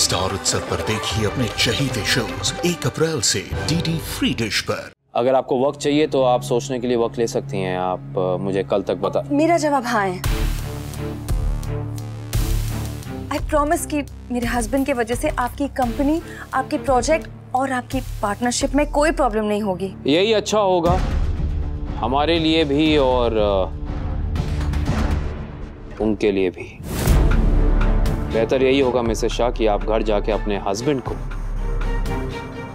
Star उत्सव पर देखिए अपने चहीते शोज 1 अप्रैल से डीडी फ्री डिश पर। अगर आपको वक्त चाहिए तो आप सोचने के लिए वक्त ले सकती हैं। आप मुझे कल तक बता। मेरा जवाब हाँ है। आई प्रॉमिस कि मेरे हस्बैंड की वजह से आपकी कंपनी, आपके प्रोजेक्ट और आपकी पार्टनरशिप में कोई प्रॉब्लम नहीं होगी। यही अच्छा होगा हमारे लिए भी और उनके लिए भी। बेहतर यही होगा मिसेस शाह कि आप घर जाके अपने हस्बैंड को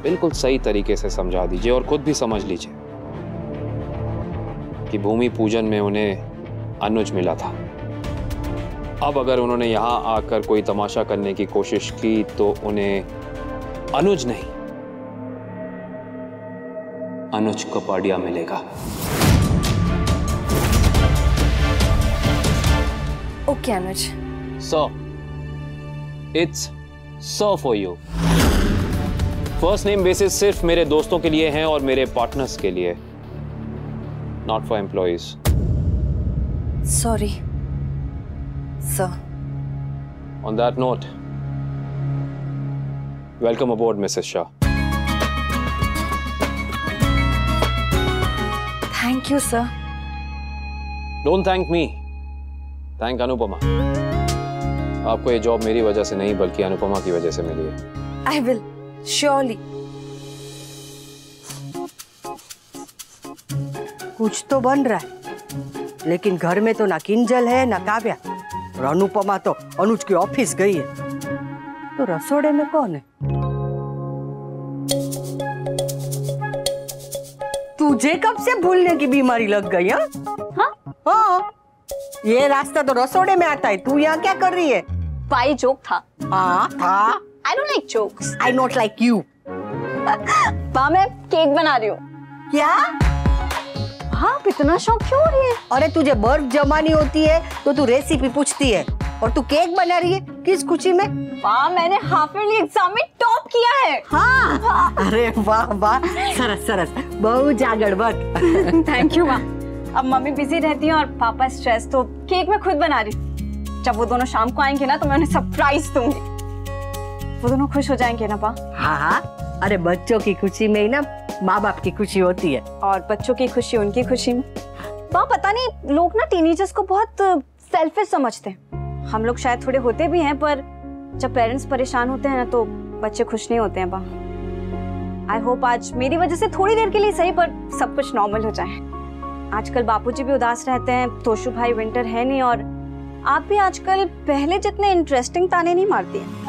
बिल्कुल सही तरीके से समझा दीजिए और खुद भी समझ लीजिए कि भूमि पूजन में उन्हें अनुज मिला था। अब अगर उन्होंने यहां आकर कोई तमाशा करने की कोशिश की तो उन्हें अनुज नहीं, अनुज कपाड़िया मिलेगा। Okay Anuj. So it's so for you. First name basis सिर्फ मेरे दोस्तों के लिए हैं और मेरे पार्टनर्स के लिए, not for employees. Sorry sir. On that note, welcome aboard Mrs Shah. Thank you sir. Don't thank me, thank Anupama. आपको ये जॉब मेरी वजह से नहीं बल्कि अनुपमा की वजह से मिली है। I will surely. कुछ तो बन रहा है, लेकिन घर में तो ना किंजल है ना काव्या, और अनुपमा तो अनुज की ऑफिस गई है। तो रसोड़े में कौन है? तुझे कब से भूलने की बीमारी लग गई? हाँ, ये रास्ता तो रसोड़े में आता है। तू यहाँ क्या कर रही है? पाई जोक था। हाँ था। I don't like jokes. I not like you. माँ मैं केक बना रही हूँ। क्या? हाँ, इतना शौक क्यों हो रही है? अरे तुझे बर्फ जमानी होती है तो तू रेसिपी पूछती है, और तू केक बना रही है किस खुशी में? माँ मैंने हाफ ईयरली एग्जाम में टॉप किया है। हाँ। अरे वाह वाह, सरस सरस, बहुत जागड़ बत। थैंक यू माँ। अब मम्मी बिजी रहती है और पापा स्ट्रेस, तो केक मैं खुद बना रही हूँ। जब वो दोनों शाम को आएंगे ना तो मैं उन्हें सरप्राइज दूंगी। वो दोनों खुश हो जाएंगे ना पा? हाँ हाँ, अरे बच्चों की खुशी में ही ना माँ बाप की खुशी होती है, और बच्चों की खुशी उनकी खुशी में। पा पता नहीं लोग ना टीनेजर्स को बहुत सेल्फिश समझते हैं। हम लोग शायद थोड़े होते भी हैं, पर जब पेरेंट्स परेशान होते हैं ना तो बच्चे खुश नहीं होते हैं। पा आई होप आज मेरी वजह से थोड़ी देर के लिए सही पर सब कुछ नॉर्मल हो जाए। आजकल बापूजी भी उदास रहते हैं, तोशु भाई विंटर है नहीं, और आप भी आजकल पहले जितने इंटरेस्टिंग ताने नहीं मारती हैं।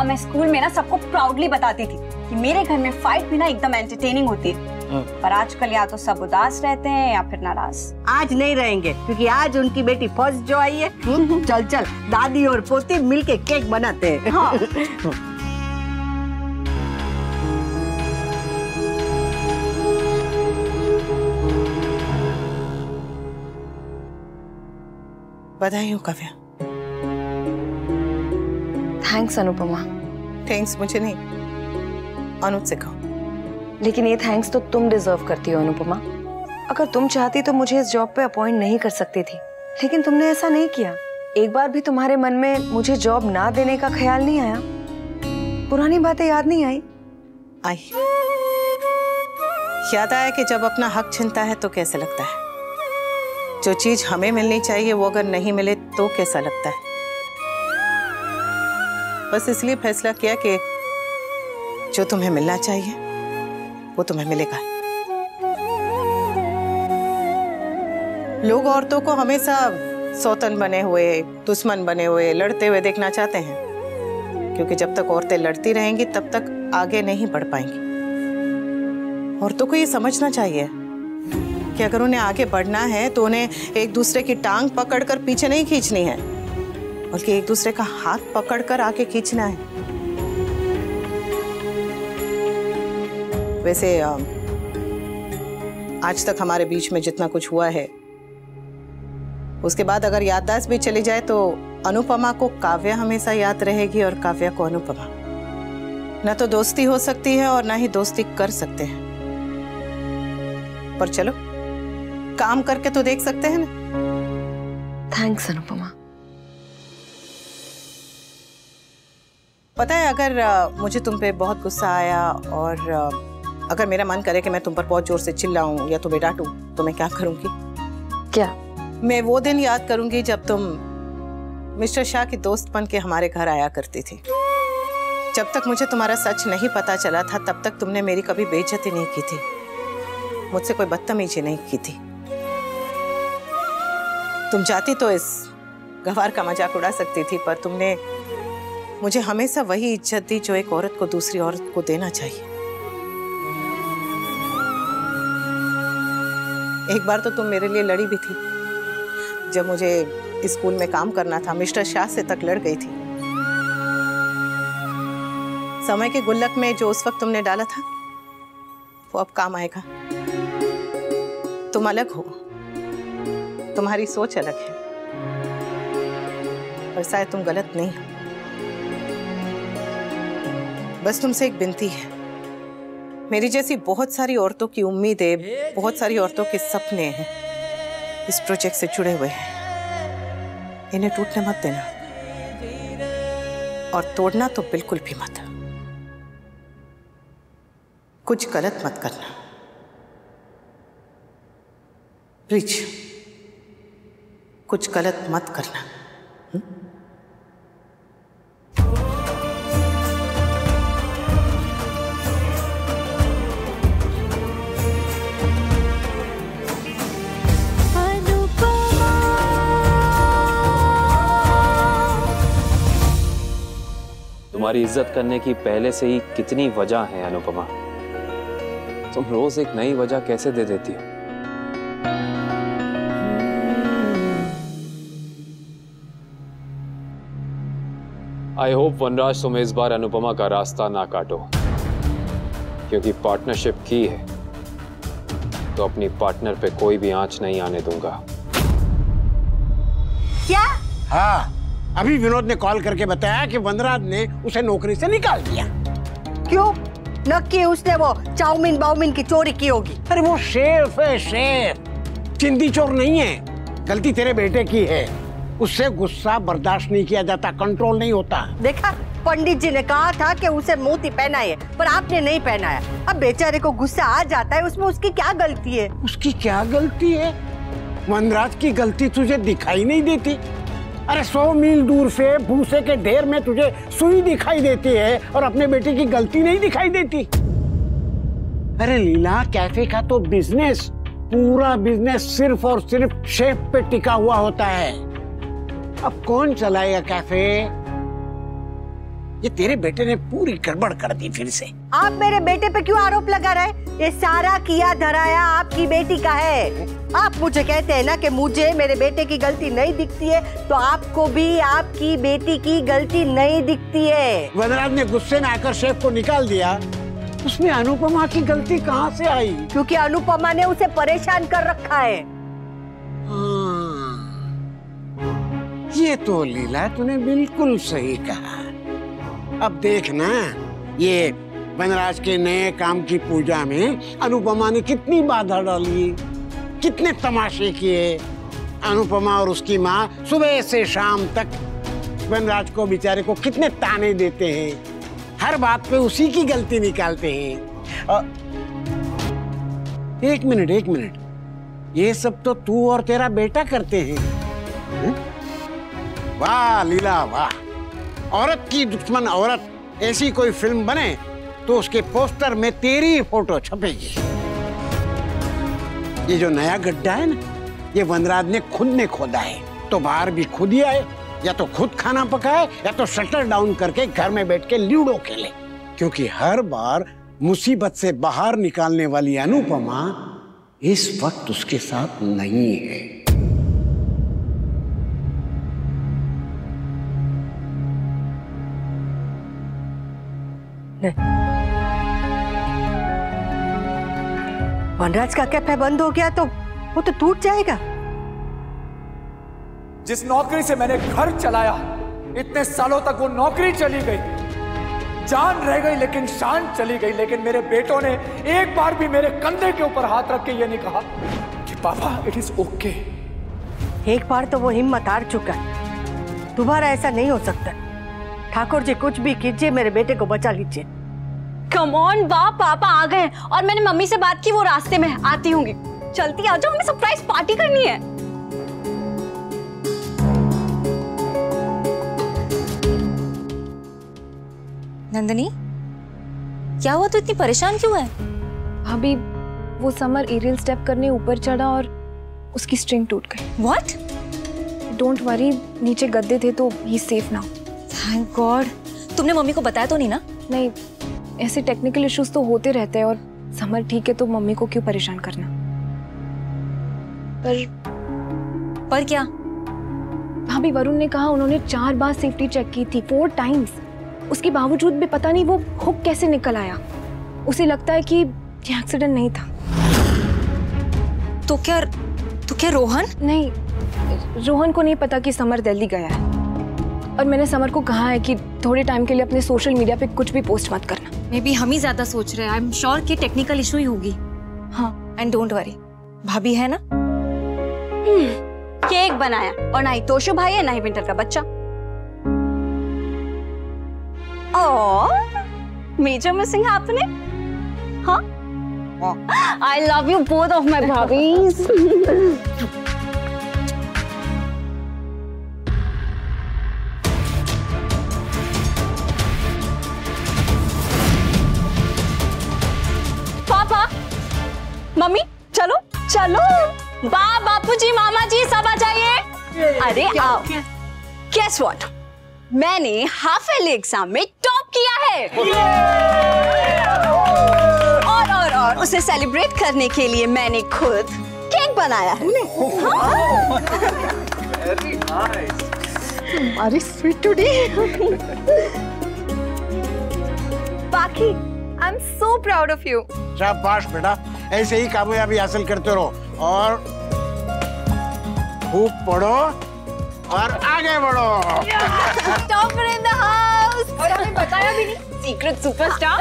मैं स्कूल में ना सबको प्राउडली बताती थी कि मेरे घर में फाइट भी ना एकदम एंटरटेनिंग होती है, पर आजकल या तो सब उदास रहते हैं या फिर नाराज। आज नहीं रहेंगे क्योंकि आज उनकी बेटी फर्स्ट जो आई है। चल चल, दादी और पोती मिलके केक बनाते हैं। हाँ। बधाई हो काव्या। थैंक्स अनुपमा। थैंक्स मुझे नहीं, अनुज से कहो। लेकिन ये थैंक्स तो तुम डिजर्व करती हो अनुपमा। अगर तुम चाहती तो मुझे इस जॉब पे अपॉइंट नहीं कर सकती थी, लेकिन तुमने ऐसा नहीं किया। एक बार भी तुम्हारे मन में मुझे जॉब ना देने का ख्याल नहीं आया? पुरानी बातें याद नहीं आई? आई। याद आया कि जब अपना हक छिनता है तो कैसे लगता है, जो चीज हमें मिलनी चाहिए वो अगर नहीं मिले तो कैसा लगता है। बस इसलिए फैसला किया कि जो तुम्हें मिलना चाहिए वो तुम्हें मिलेगा। लोग औरतों को हमेशा सौतन बने हुए, दुश्मन बने हुए, लड़ते हुए देखना चाहते हैं, क्योंकि जब तक औरतें लड़ती रहेंगी तब तक आगे नहीं बढ़ पाएंगी। औरतों को ये समझना चाहिए कि अगर उन्हें आगे बढ़ना है तो उन्हें एक दूसरे की टांग पकड़कर पीछे नहीं खींचनी है, बल्कि एक दूसरे का हाथ पकड़कर आगे खींचना है। वैसे आज तक हमारे बीच में जितना कुछ हुआ है, उसके बाद अगर याददाश्त भी चली जाए तो अनुपमा को काव्या हमेशा याद रहेगी और काव्या को अनुपमा। न तो दोस्ती हो सकती है और ना ही दोस्ती कर सकते हैं, पर चलो काम करके तो देख सकते हैं ना। थैंक्स अनुपमा। पता है, अगर मुझे तुम पे बहुत गुस्सा आया और अगर मेरा मन करे कि मैं तुम पर बहुत जोर से चिल्लाऊं या तुम्हें डांटूं, तो मैं क्या करूंगी? क्या? मैं वो दिन याद करूंगी जब तुम मिस्टर शाह की दोस्त बन के हमारे घर आया करती थी। जब तक मुझे तुम्हारा सच नहीं पता चला था, तब तक तुमने मेरी कभी बेइज्जती नहीं की थी, मुझसे कोई बदतमीजी नहीं की थी। तुम चाहती तो इस गवार का मजाक उड़ा सकती थी, पर तुमने मुझे हमेशा वही इज्जत दी जो एक औरत को दूसरी औरत को देना चाहिए। एक बार तो तुम मेरे लिए लड़ी भी थी, जब मुझे स्कूल में काम करना था, मिस्टर शाह से तक लड़ गई थी। समय के गुल्लक में जो उस वक्त तुमने डाला था, वो अब काम आएगा। तुम अलग हो, तुम्हारी सोच अलग है, पर शायद तुम गलत नहीं हो। बस तुमसे एक विनती है, मेरी जैसी बहुत सारी औरतों की उम्मीदें, बहुत सारी औरतों के सपने हैं इस प्रोजेक्ट से जुड़े हुए हैं, इन्हें टूटने मत देना, और तोड़ना तो बिल्कुल भी मत। कुछ गलत मत करना प्लीज, कुछ गलत मत करना। तुम्हारी इज्जत करने की पहले से ही कितनी वजह है अनुपमा, तुम रोज एक नई वजह कैसे दे देती हो? आई होप वनराज तुम इस बार अनुपमा का रास्ता ना काटो, क्योंकि पार्टनरशिप की है तो अपनी पार्टनर पे कोई भी आंच नहीं आने दूंगा। क्या? हाँ, अभी विनोद ने कॉल करके बताया कि वनराज ने उसे नौकरी से निकाल दिया। क्यों? नक्की उसने वो चाउमीन बाउमीन की चोरी की होगी। अरे वो शेफ है, शेफ, चिंदी चोर नहीं है। गलती तेरे बेटे की है, उससे गुस्सा बर्दाश्त नहीं किया जाता, कंट्रोल नहीं होता। देखा, पंडित जी ने कहा था कि उसे मोती पहनाए, पर आपने नहीं पहनाया। अब बेचारे को गुस्सा आ जाता है, उसमें उसकी क्या गलती है? उसकी क्या गलती है? वनराज की गलती तुझे दिखाई नहीं देती? अरे 100 मील दूर से भूसे के ढेर में तुझे सुई दिखाई देती है और अपने बेटे की गलती नहीं दिखाई देती? अरे लीला, कैफे का तो बिजनेस, पूरा बिजनेस सिर्फ और सिर्फ शेफ पे टिका हुआ होता है। अब कौन चलाएगा कैफे? ये तेरे बेटे ने पूरी गड़बड़ कर दी फिर से। आप मेरे बेटे पे क्यों आरोप लगा रहे? ये सारा किया धराया आपकी बेटी का है। आप मुझे कहते हैं ना कि मुझे मेरे बेटे की गलती नहीं दिखती है, तो आपको भी आपकी बेटी की गलती नहीं दिखती है। वनराज ने गुस्से में आकर शेफ को निकाल दिया, उसमें अनुपमा की गलती कहाँ से आई? क्योंकि अनुपमा ने उसे परेशान कर रखा है। ये तो लीला तूने बिल्कुल सही कहा। अब देख ना, ये वनराज के नए काम की पूजा में अनुपमा ने कितनी बाधा डाली, कितने तमाशे किए। अनुपमा और उसकी माँ सुबह से शाम तक वनराज को बेचारे को कितने ताने देते हैं, हर बात पे उसी की गलती निकालते हैं। एक मिनट, ये सब तो तू और तेरा बेटा करते हैं। वाह लीला वाह, औरत की दुश्मन औरत, ऐसी कोई फिल्म बने तो उसके पोस्टर में तेरी फोटो छपेगी। ये जो नया गड्ढा है ना, ये वनराज ने खुद ने खोदा है, तो बाहर भी खुद ही आए, या तो खुद खाना पकाए या तो शटर डाउन करके घर में बैठ के लूडो खेले। क्योंकि हर बार मुसीबत से बाहर निकालने वाली अनुपमा इस वक्त उसके साथ नहीं है। वनराज का कैफे बंद हो गया तो वो तो टूट जाएगा। जिस नौकरी से मैंने घर चलाया, इतने सालों तक वो नौकरी चली गई, जान रह गई लेकिन शान चली गई। लेकिन मेरे बेटों ने एक बार भी मेरे कंधे के ऊपर हाथ रख के ये नहीं कहा कि पापा इट इज ओके। एक बार तो वो हिम्मत हार चुका है, दोबारा ऐसा नहीं हो सकता। ठाकुर जी कुछ भी कीजिए, मेरे बेटे को बचा लीजिए। कम ऑन वाह, पापा आ गए और मैंने मम्मी से बात की, वो रास्ते में आती होंगी। चलती आ जाओ, हमें सरप्राइज पार्टी करनी है। नंदिनी, क्या हुआ? तू इतनी परेशान क्यों है? भाभी, वो समर एरियल स्टेप करने ऊपर चढ़ा और उसकी स्ट्रिंग टूट गई। व्हाट? डोंट वरी, नीचे गद्दे थे तो ही सेफ नाउ। Thank God. तुमने मम्मी को बताया तो नहीं ना? नहीं, ऐसे टेक्निकल इश्यूज तो होते रहते हैं और समर ठीक है तो मम्मी को क्यों परेशान करना। पर क्या? भाभी, वरुण ने कहा उन्होंने 4 बार सेफ्टी चेक की थी, 4 टाइम्स। उसके बावजूद भी पता नहीं वो हुक कैसे निकल आया। उसे लगता है कि ये एक्सीडेंट नहीं था। तो क्या रोहन? नहीं, रोहन को नहीं पता कि समर दिल्ली गया है और मैंने समर को कहा है कि थोड़े टाइम के लिए अपने सोशल मीडिया पे कुछ भी पोस्ट मत करना। मे बी हम ही ज्यादा सोच रहे हैं। आई एम श्योर कि टेक्निकल इशू ही होगी। हाँ, एंड डोंट वरी, भाभी है ना। केक बनाया और ना ही तोशु भाई है ना ही विंटर का बच्चा। Major missing happening. हाँ, I love you both of my bhabis. पापा, मम्मी, चलो चलो। बापूजी, मामा जी, सब आ जाइए। अरे आओ। Guess what? मैंने हाफ ईयरली एग्जाम में टॉप किया है। और उसे सेलिब्रेट करने के लिए मैंने खुद केक बनाया है। Very nice. अरे स्वीट टुडे। बाकी, I am so proud of you. शाबाश बेटा, ऐसे ही कामयाबी हासिल करते रहो और खूब पढ़ो और आगे बढ़ो। Topper in the house. और हमें बताया भी नहीं, सीक्रेट सुपरस्टार।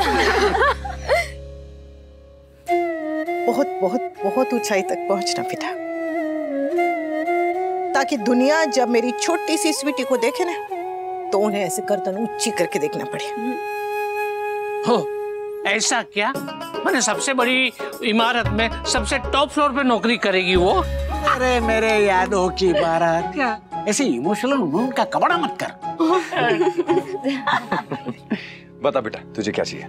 बहुत बहुत बहुत ऊंचाई तक पहुंचना बेटा, ताकि दुनिया जब मेरी छोटी सी स्वीटी को देखे ना तो उन्हें ऐसे गर्दन ऊंची करके देखना पड़े। हो, ऐसा क्या? मैंने सबसे बड़ी इमारत में सबसे टॉप फ्लोर पे नौकरी करेगी वो? अरे मेरे यादों की बारात, क्या ऐसे इमोशनल मूड का कपड़ा मत कर। बता बेटा, तुझे क्या चाहिए?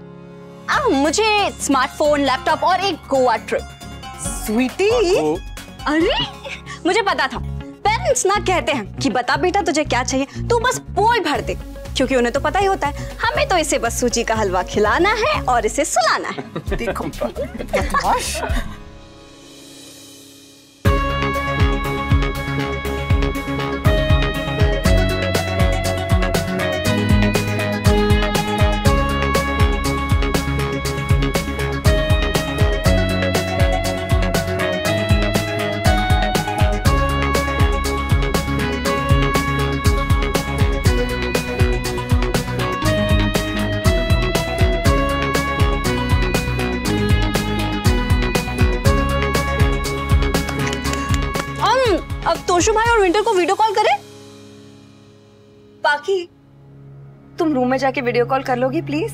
मुझे स्मार्टफोन, लैपटॉप और एक गोवा ट्रिप। स्वीटी, अरे मुझे पता था, पेरेंट्स ना कहते हैं कि बता बेटा तुझे क्या चाहिए, तू बस बोल भर दे, क्योंकि उन्हें तो पता ही होता है हमें तो इसे बस सूजी का हलवा खिलाना है और इसे सुलाना है। देखो अब तोशु भाई और विंटर को वीडियो कॉल करें? बाकी, तुम रूम में जाके वीडियो कॉल कर लोगी प्लीज?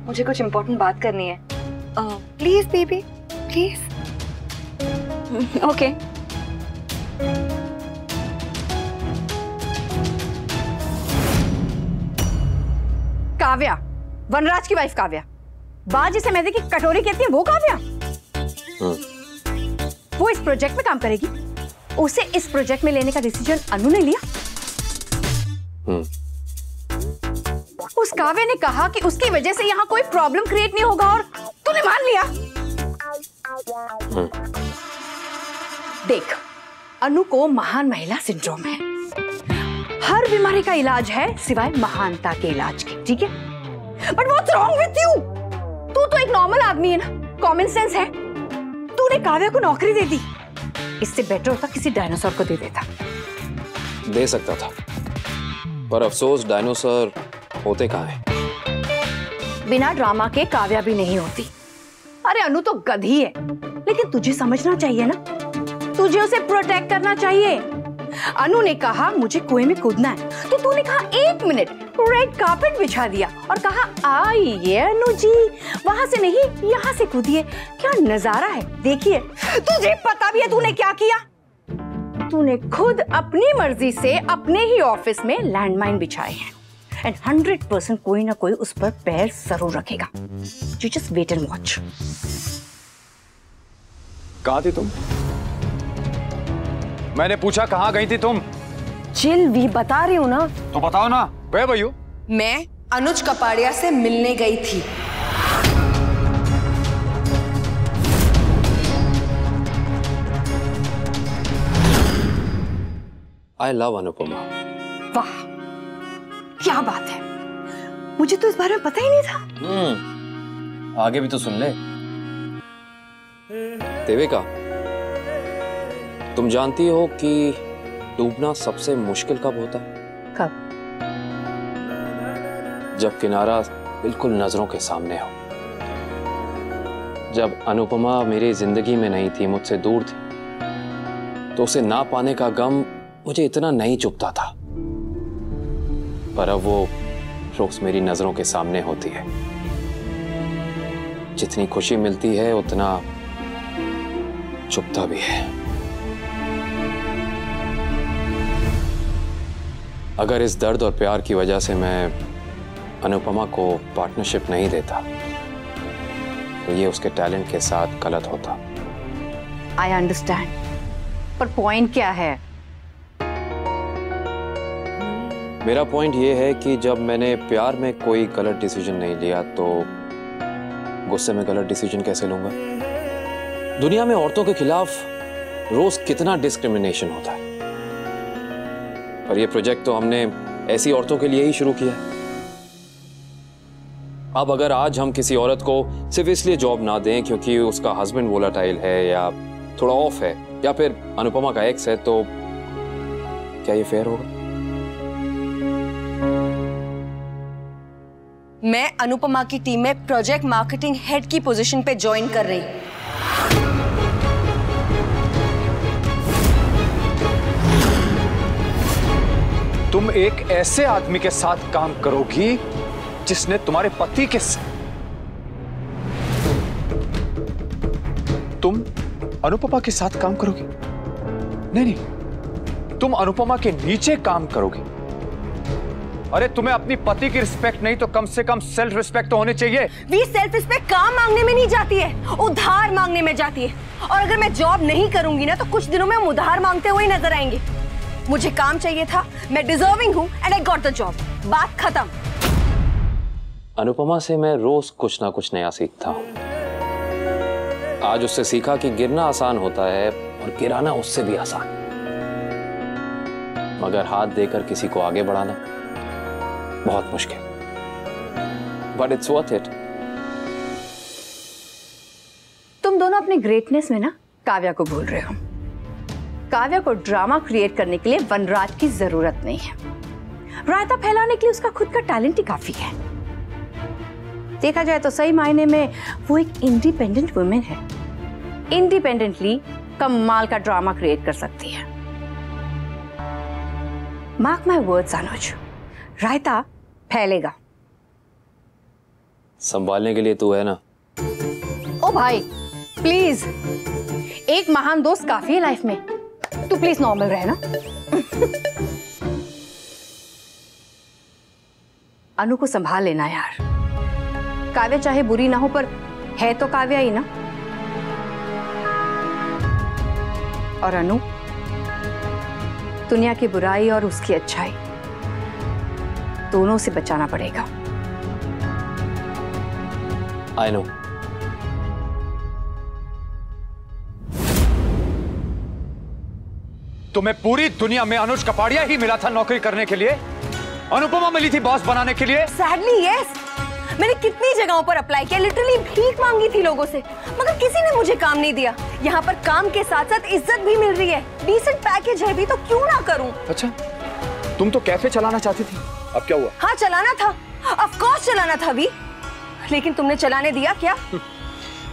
मुझे कुछ इम्पोर्टेंट बात करनी है। Please baby, please. Okay. Kavya, Vanraj की वाइफ काव्या, बाज जिसे मैदे की कटोरी कहती है वो काव्या। वो इस प्रोजेक्ट में काम करेगी। उसे इस प्रोजेक्ट में लेने का डिसीजन अनु ने लिया। उस काव्या ने कहा कि उसकी वजह से यहाँ कोई प्रॉब्लम क्रिएट नहीं होगा और तूने मान लिया। देख, अनु को महान महिला सिंड्रोम है। हर बीमारी का इलाज है सिवाय महानता के इलाज के, ठीक है? But what's wrong with you? तू तो एक नॉर्मल आदमी है ना, कॉमन सेंस है। तूने काव्या को नौकरी दे दी, इससे बेटर होता किसी डायनासोर को दे देता। दे सकता था, पर अफसोस डायनासोर होते कहाँ हैं? बिना ड्रामा के काव्या भी नहीं होती। अरे अनु तो गधी है, लेकिन तुझे समझना चाहिए ना, तुझे उसे प्रोटेक्ट करना चाहिए। अनु ने कहा मुझे कुएं में कूदना है, तो तूने कहा 1 मिनट रेड कार्पेट बिछा दिया और कहा आइए अनु जी, वहां से नहीं यहाँ से कूदिए। क्या नजारा है, देखिए। तुझे पता भी है तूने क्या किया? तूने खुद अपनी मर्जी से अपने ही ऑफिस में लैंडमाइन बिछाए हैं एंड 100% कोई ना कोई उस पर पैर जरूर रखेगा। You just wait and watch. कहाँ थी तुम? मैंने पूछा कहाँ गई थी तुम? चिल भी बता रही हूँ ना। तो बताओ ना। वे भैया, मैं अनुज कपाड़िया से मिलने गई थी। I love Anupama. वाह, क्या बात है, मुझे तो इस बारे में पता ही नहीं था। आगे भी तो सुन ले। देविका, तुम जानती हो कि डूबना सबसे मुश्किल कब होता है? कब? जब किनारा बिल्कुल नजरों के सामने हो। जब अनुपमा मेरी जिंदगी में नहीं थी, मुझसे दूर थी, तो उसे ना पाने का गम मुझे इतना नहीं चुभता था, पर अब वो रोज मेरी नजरों के सामने होती है। जितनी खुशी मिलती है उतना चुभता भी है। अगर इस दर्द और प्यार की वजह से मैं अनुपमा को पार्टनरशिप नहीं देता तो ये उसके टैलेंट के साथ गलत होता। आई अंडरस्टैंड, पर पॉइंट क्या है? मेरा पॉइंट ये है कि जब मैंने प्यार में कोई गलत डिसीजन नहीं लिया तो गुस्से में गलत डिसीजन कैसे लूंगा? दुनिया में औरतों के खिलाफ रोज कितना डिस्क्रिमिनेशन होता है, पर यह प्रोजेक्ट तो हमने ऐसी औरतों के लिए ही शुरू किया है। अब अगर आज हम किसी औरत को सिर्फ इसलिए जॉब ना दें क्योंकि उसका हस्बैंड वोलाटाइल है या थोड़ा ऑफ है या फिर अनुपमा का एक्स है, तो क्या ये फेयर होगा? मैं अनुपमा की टीम में प्रोजेक्ट मार्केटिंग हेड की पोजीशन पे ज्वाइन कर रही हूं। तुम एक ऐसे आदमी के साथ काम करोगी जिसने तुम्हारे पति के तुम अनुपमा के साथ काम करोगी? नहीं, तुम अनुपमा के नीचे काम करोगी। अरे तुम्हें अपनी पति की रिस्पेक्ट नहीं तो कम से कम सेल्फ रिस्पेक्ट तो होनी चाहिए। वी सेल्फ रिस्पेक्ट काम मांगने में नहीं जाती है, उधार मांगने में जाती है। और अगर मैं जॉब नहीं करूंगी ना तो कुछ दिनों में हम उधार मांगते हुए नजर आएंगे। मुझे काम चाहिए था, मैं डिजर्विंग हूं and I got the job. बात खत्म। अनुपमा से मैं रोज कुछ ना कुछ नया सीखता हूं। आज उससे सीखा कि गिरना आसान होता है और गिराना उससे भी आसान, मगर हाथ देकर किसी को आगे बढ़ाना बहुत मुश्किल। But it's worth it. तुम दोनों अपनी ग्रेटनेस में ना काव्या को भूल रहे हो। काव्या को ड्रामा क्रिएट करने के लिए वनराज की जरूरत नहीं है। रायता फैलाने के लिए उसका खुद का टैलेंट ही काफी है। देखा जाए तो सही मायने में वो एक इंडिपेंडेंट वुमेन है। इंडिपेंडेंटली कमाल का ड्रामा क्रिएट कर सकती है। मार्क माय वर्ड्स अनुज, रायता फैलेगा। संभालने के लिए तू है ना। ओ भाई प्लीज, एक महान दोस्त काफी है लाइफ में। तू प्लीज नॉर्मल रहे ना। अनु को संभाल लेना यार। काव्या चाहे बुरी ना हो पर है तो काव्या ही ना। और अनु, दुनिया की बुराई और उसकी अच्छाई दोनों से बचाना पड़ेगा। I know. तुम्हें पूरी दुनिया में अनुज कपाड़िया ही मिला था नौकरी करने के लिए। अनुपमा मिली थी बॉस बनाने के लिए। सैडली यस, मैंने कितनी जगहों पर अप्लाई किया, लिटरली भीख मांगी थी लोगों से, मगर किसी ने मुझे काम नहीं दिया। यहाँ पर काम के साथ साथ इज्जत भी मिल रही है, डिसेंट पैकेज है भी, तो क्यों ना करूं? अच्छा, तुम तो कैफे चलाना चाहती थी, अब क्या हुआ? हाँ चलाना था, ऑफ कोर्स चलाना था भी, लेकिन तुमने चलाने दिया क्या?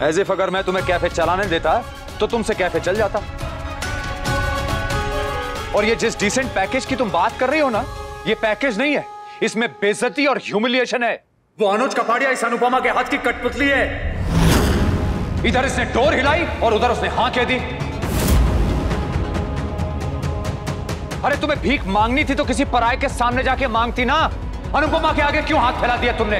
एज इफ अगर मैं तुम्हें कैफे चलाने देता तो तुमसे कैफे चल जाता। और ये जिस डिसेंट पैकेज की तुम बात कर रही हो ना, ये पैकेज नहीं है, इसमें बेइज्जती और ह्यूमिलिएशन है। वो अनुज कपाड़िया इस अनुपमा के हाथ की कठपुतली है। इधर इसने डोर हिलाई और उधर उसने हाँ कह दी। अरे तुम्हें भीख मांगनी थी तो किसी पराये के सामने जाके मांगती ना। अनुपमा के आगे क्यों हाथ फैला दिया तुमने?